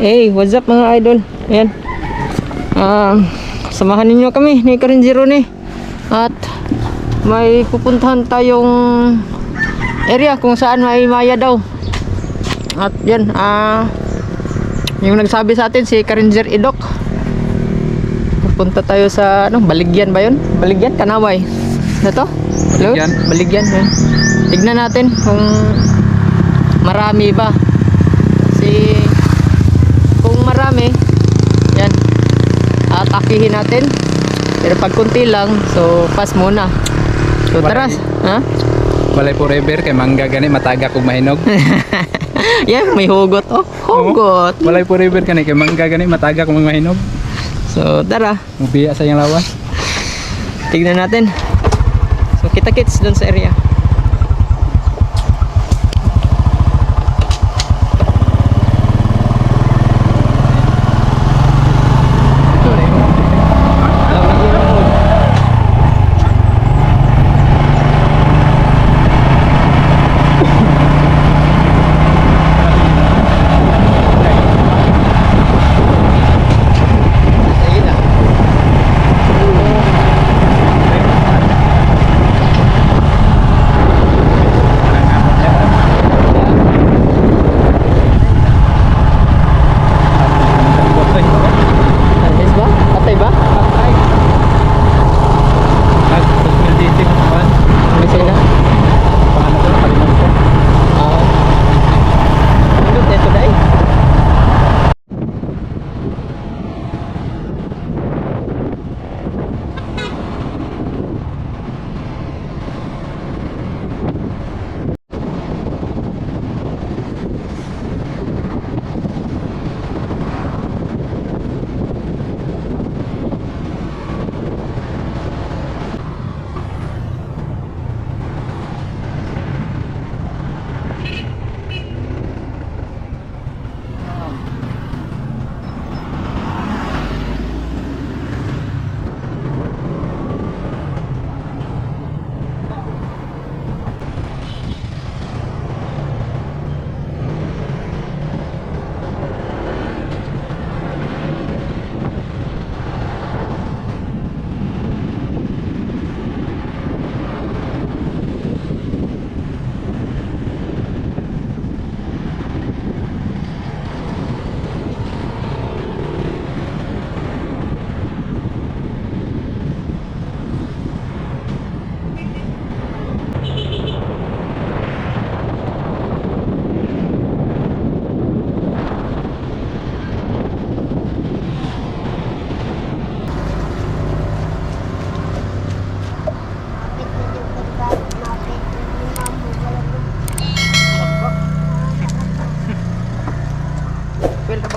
Hey, what's up mga idol? Ayan. Samahan ninyo kami ni Karinjiro ni. At may pupuntahan tayong area kung saan may maya daw. At yan, yung nagsabi sa atin si Karinjir Idok. Pupunta tayo sa Baligyan ba yun? Baligyan? Kanaway. Ano to? Hello? Baligyan. Yan. Tignan natin kung marami ba. Kasi kung marami, yan, atakihin natin. Pero pag kunti lang, so pass muna. So tara, ha? Walay forever kay mangga gani mataga kog mahinog. Yan, may hugot. Oh, hugot. Walay forever kani kay mangga gani mataga kog mahinog. So tara, Mubiya sa iyang lawas. tignan natin. So kita-kits doon sa area.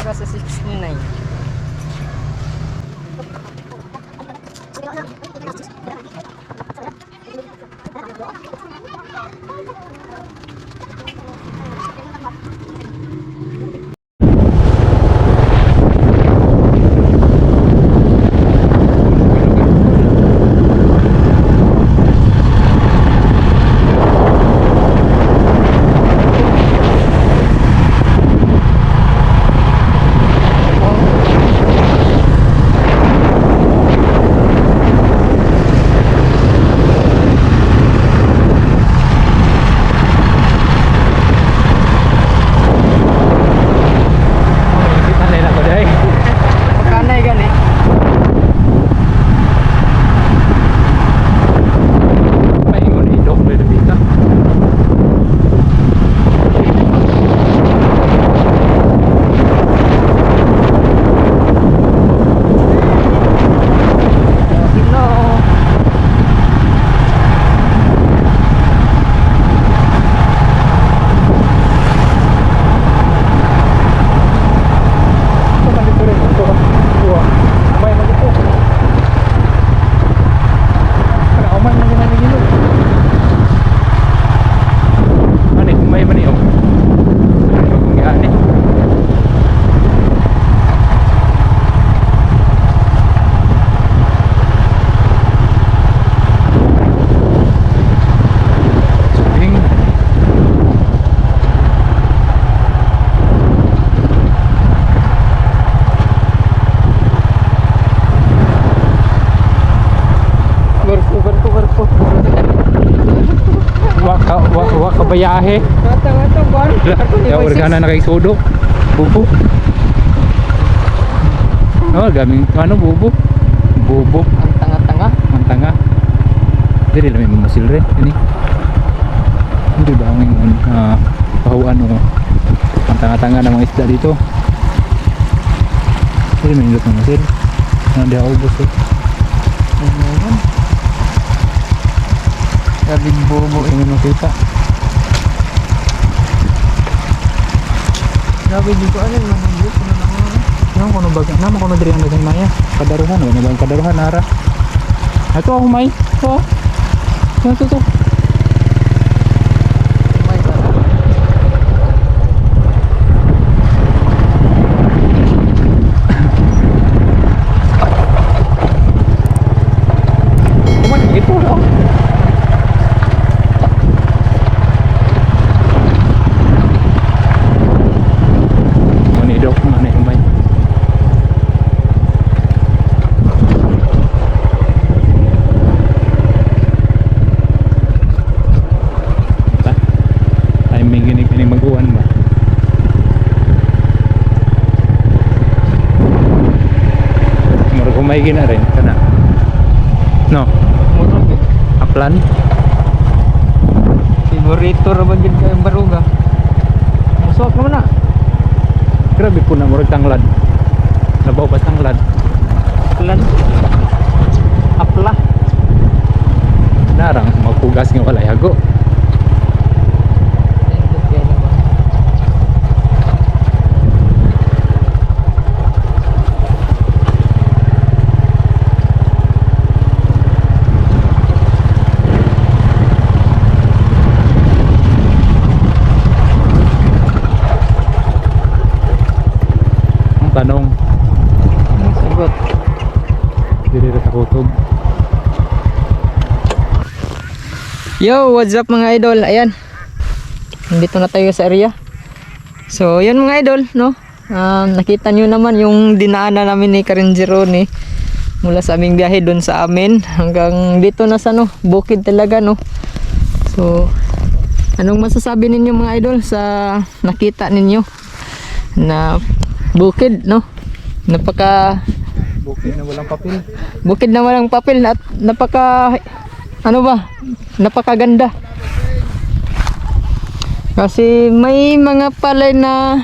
Sa 69. biyahe. Kata-kata bar. Ya organa na kay sudo. Bubo. Oh, gaming ano bubo. Bubo. Ang tanga-tanga. Ang tanga. Dili lang may musil rin ini. Hindi ba ang pahuan o ang tanga-tanga ng mga isda dito. Dili may indot ng musil. Di ako ubos eh. Ayun. Grabing bobo eh. Hindi makita. Grabe dito ano yung mga bus na naman. Nang kuno baga nama kuno diri ang dagan maya. Kadaruhan wala bang kadaruhan nara. Ato ako may. Oh. Ito. May ba? Kuman ito oh. Manidok mana yung may. Timing gini mag-uwan ba? Mura kumay gina rin kana. No, Motor eh. aplan. Favorito ra ba gid kay baruga? Musok naman na. Grabe po na murag tanglad. Labaw pa tanglad. Plan. Apla. Narang magpugas nga wala yago. Endot kaya na ba? Ang tanong, Ang sagot. diri ra kakutob. Yo, what's up mga idol? Ayan. Nandito na tayo sa area. So, yun mga idol, no? Nakita nyo naman yung dinaanan namin ni Karinjero ni mula sa aming biyahe doon sa amin hanggang dito na sa no, bukid talaga no. So, anong masasabi ninyo mga idol sa nakita ninyo na bukid no? Napaka Bukid na walang papel. bukid na walang papel at napaka ano ba? Napakaganda. Kasi may mga palay na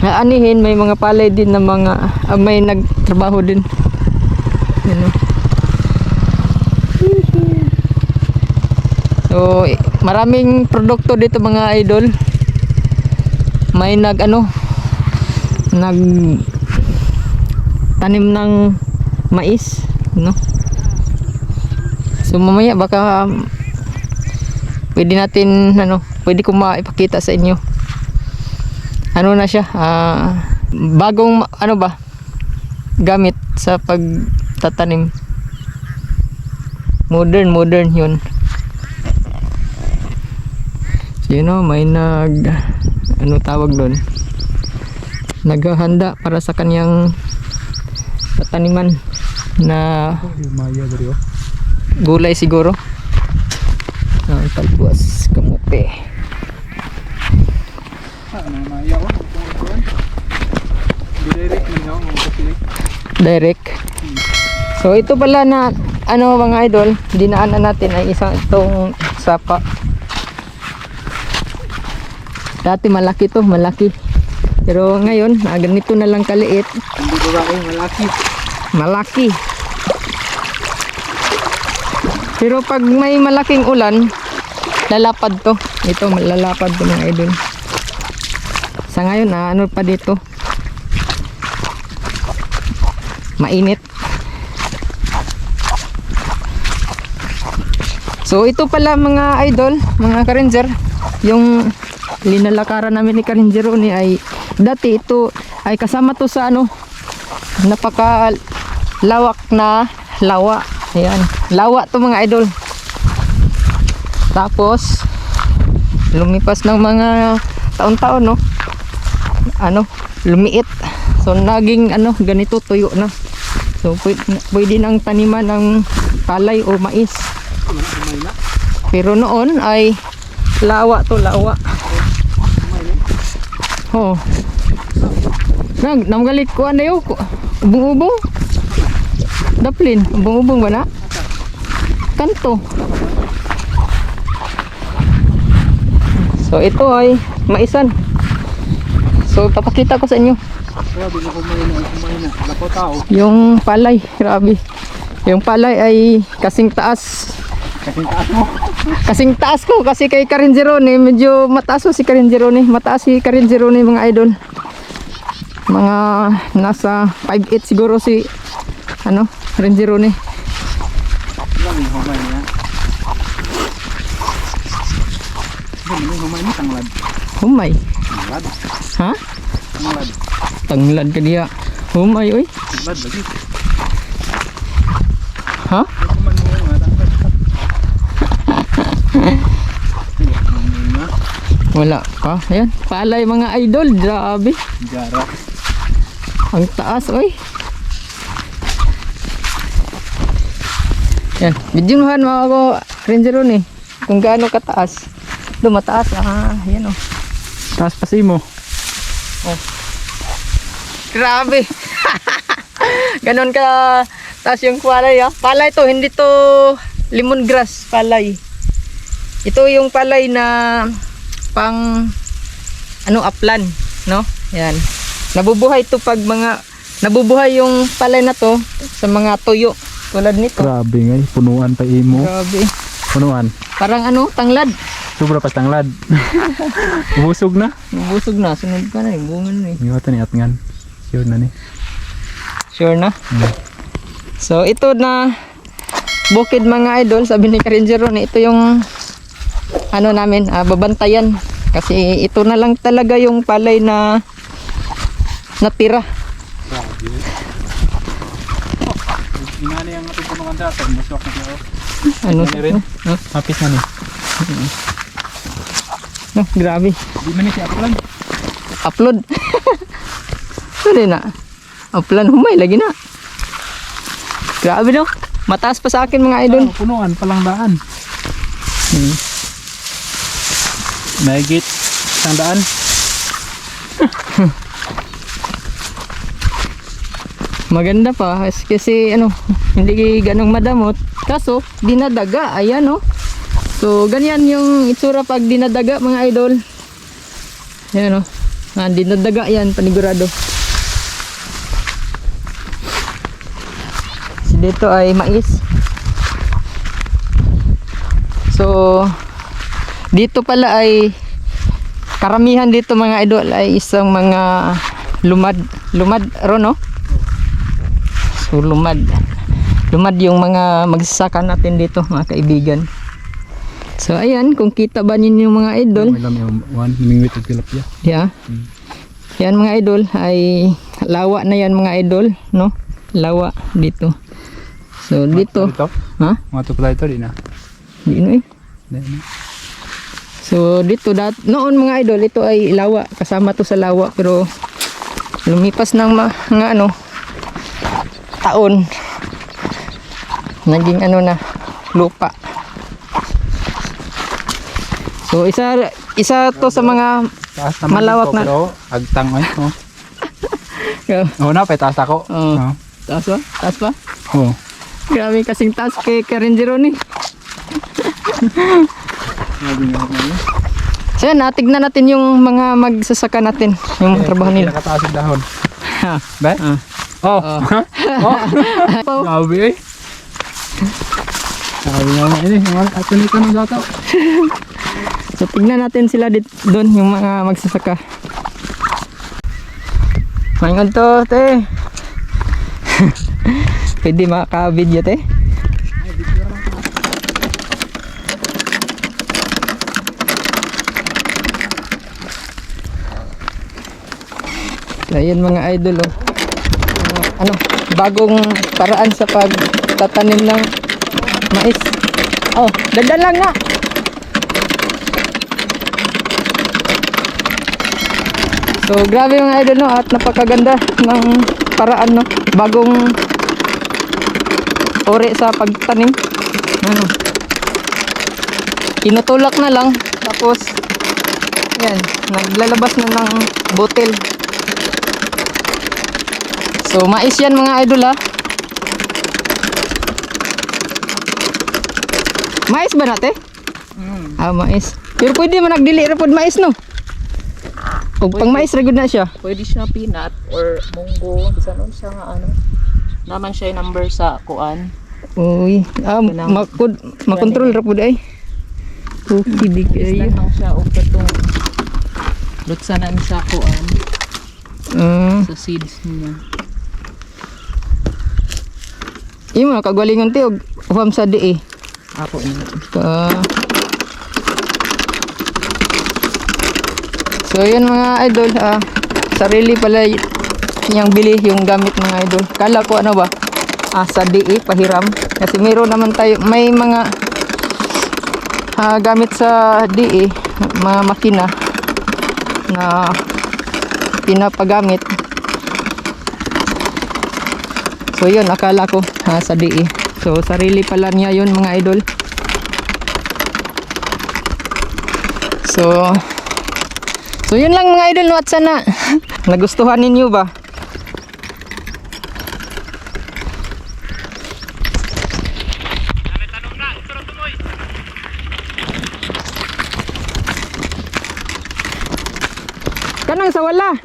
aanihin, may mga palay din na mga may nagtrabaho din. Ano? So, maraming produkto dito mga idol. May nag tanim ng mais, no? So mamaya baka pwede natin pwede ko maipakita sa inyo. Ano na siya? Bagong gamit sa pagtatanim. Modern 'yun. So may tawag doon? Naghahanda para sa kanyang tataniman na Maya diri oh. gulay siguro. Ang talbuas kamote. Maya oh. Direct mo mo kapili. Direct. So ito pala na mga idol, dinaanan natin ay itong sapa. Dati malaki to, malaki. Pero ngayon, ganito na lang kaliit. Hindi ko ba kayo malaki. Malaki. Pero pag may malaking ulan, lalapad to. Ito, lalapad to mga idol. Sa ngayon, ano pa dito? Mainit. So ito pala mga idol, mga ka-ranger, yung linalakaran namin ni Karinjero ni ay dati ito ay kasama to sa napaka lawak na lawa. Ayan, lawa to mga idol. Tapos lumipas ng mga taon-taon lumiit. So naging ganito tuyo na. So pwede nang taniman ng palay o mais. Pero noon ay Lawa to, lawa. Oh. Namgalit ko ano yun? Ubong-ubong. Daplin, ubong-ubong ba na? Kanto. So ito ay maisan. So papakita ko sa inyo. Yung palay, grabe. Yung palay ay kasing taas. Kasing taas mo. Kasing taas ko kasi kay Karin Zerone, medyo mataas si Karin Zerone. Mataas si Karin Zerone mga idol. Mga nasa 5'8 siguro si ano, Karin Zerone. Tanglad. Humay. Tanglad. Ha? Tanglad. Tanglad ka diya. Humay oy. Tanglad lagi. Ha? Kuman mo nga tanglad. Wala pa. Ayan, palay mga idol, grabe. Jara. Ang taas oy. Yan, bidyohan mo ako Ranger Ron eh. Kung gaano kataas. Doon mataas, yan oh. Taas pa mo. Oh. Grabe. Ganon ka taas yung palay ah. Palay to, hindi to lemongrass palay. Ito yung palay na pang ano upland, no? Yan. Nabubuhay to pag nabubuhay yung palay na to sa mga tuyo tulad nito. Grabe nga, punuan pa imo. Grabe. Punuan. Parang ano, tanglad. Sobra pa tanglad. Busog na. Nabusog na, sunod pa na, bunga na eh. Iwata ni Atngan. Sure na ni. Sure na? So ito na bukid mga idol, sabi ni Karinjero na ito yung ano namin, babantayan. Kasi ito na lang talaga yung palay na natira. Ingani ang ating punukan dati. Musok na siya. Ano Ingani rin. No? Mapis na ni. No, grabe. Di man ni siya upland. Upload. Sorry na. Upload humay lagi na. Grabe no. Mataas pa sa akin mga idol. Punuan palang daan. Naigit isang daan. Maganda pa kasi ano, hindi ganong madamot. Kaso dinadaga, ayan oh. So ganyan yung itsura pag dinadaga mga idol. Ayan oh. Dinadaga yan panigurado. So, dito ay mais. So dito pala ay karamihan dito mga idol ay isang mga lumad ro no. So lumad yung mga magsasaka natin dito mga kaibigan. So ayan, kung kita ba ninyo mga idol, Alam yung one mingwit og tilapia. yeah. Yan mga idol ay lawa na yan mga idol, no? Lawa dito. So dito, Ito. ha? Mga tukla ito di na. Di no eh. Di na. So dito noon mga idol, ito ay lawa, kasama to sa lawa pero lumipas ng mga ano taon naging ano na lupa. So isa to sa mga Taas naman malawak dito, na. pero agtang ay. Oh, Na pa taas ako. Oh. Taas pa? Taas pa? Oh. Grabe kasing taas kay Karinjero ni. So yan, tignan natin yung mga magsasaka natin, yung trabaho nila. Nakataas yung dahon. Ha. Ba? Oh. Oh. Grabe eh. Sabi nga ini, ato ni kanang dato. So tignan natin sila doon yung mga magsasaka. Maingod to, te. Pwede maka-video, te. Ayan mga idol oh. Ano, bagong paraan sa pagtatanim ng mais. Oh, dagdag lang nga. So grabe mga idol no, at napakaganda ng paraan no, bagong uri sa pagtanim. Ano, tinutulak na lang Tapos, yan, naglalabas na ng butil. So, mais yan mga idol ha. Mais ba natin? Ah, mais. Pero pwede man nagdili ra pod mais no. Ug pang mais ra gud na siya. Pwede siya peanut or munggo. Bisan nun siya nga ano. Naman siya yung number sa kuan. Uy, makontrol ra pod ay. Okay, di kayo. Islan lang siya o katong lutsa na siya kuan sa seeds niya. Imo kagalingon ti og uham sa di eh. Ako ini. So yun mga idol, sarili pala yung bili yung gamit mga idol. Kala ko ano ba? Sa DE pahiram kasi meron naman tayo may mga gamit sa DE, mga makina na pinapagamit. So yun akala ko sa DE. So sarili pala niya yun mga idol. So yun lang mga idol no, at sana nagustuhan ninyo ba? Kanang sa wala?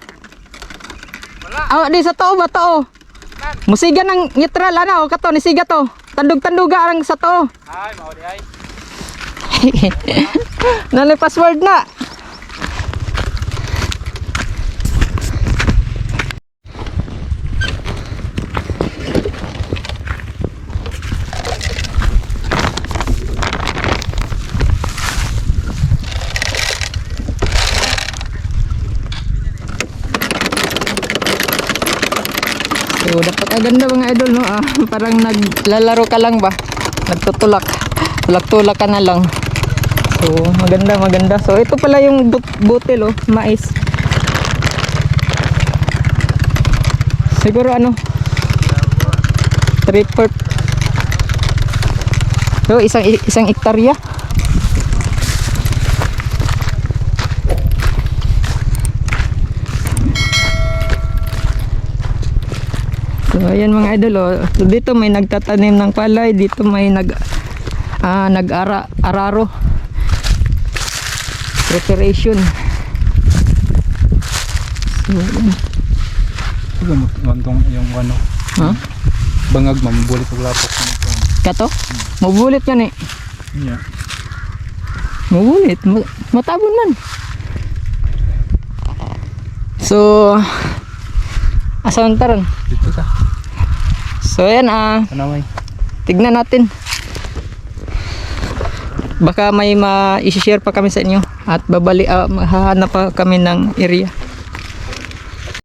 Wala. Di sa tao ba tao? Musiga ng neutral ano, kato ni siga to. Tandog-tanduga ang sa to. Ay, mao di ay. Nalay password na. So, dapat aganda mga idol no, parang naglalaro ka lang ba, nagtutulak, tulak-tulak ka na lang. So maganda. So ito pala yung butil mais. Siguro ano 3/4. So isang hektarya. So ayan mga idol So, dito may nagtatanim ng palay, dito may nag-araro preparation. So ayan. Gantong yung ano. Bangag mamubulit og lapok Kato? Mabulit yan eh. Yeah. Mabulit. Matabon man. So asan taron? Dito ta. So ayan Kanaway. tignan natin. Baka may ma-share pa kami sa inyo at hahanap pa kami ng area.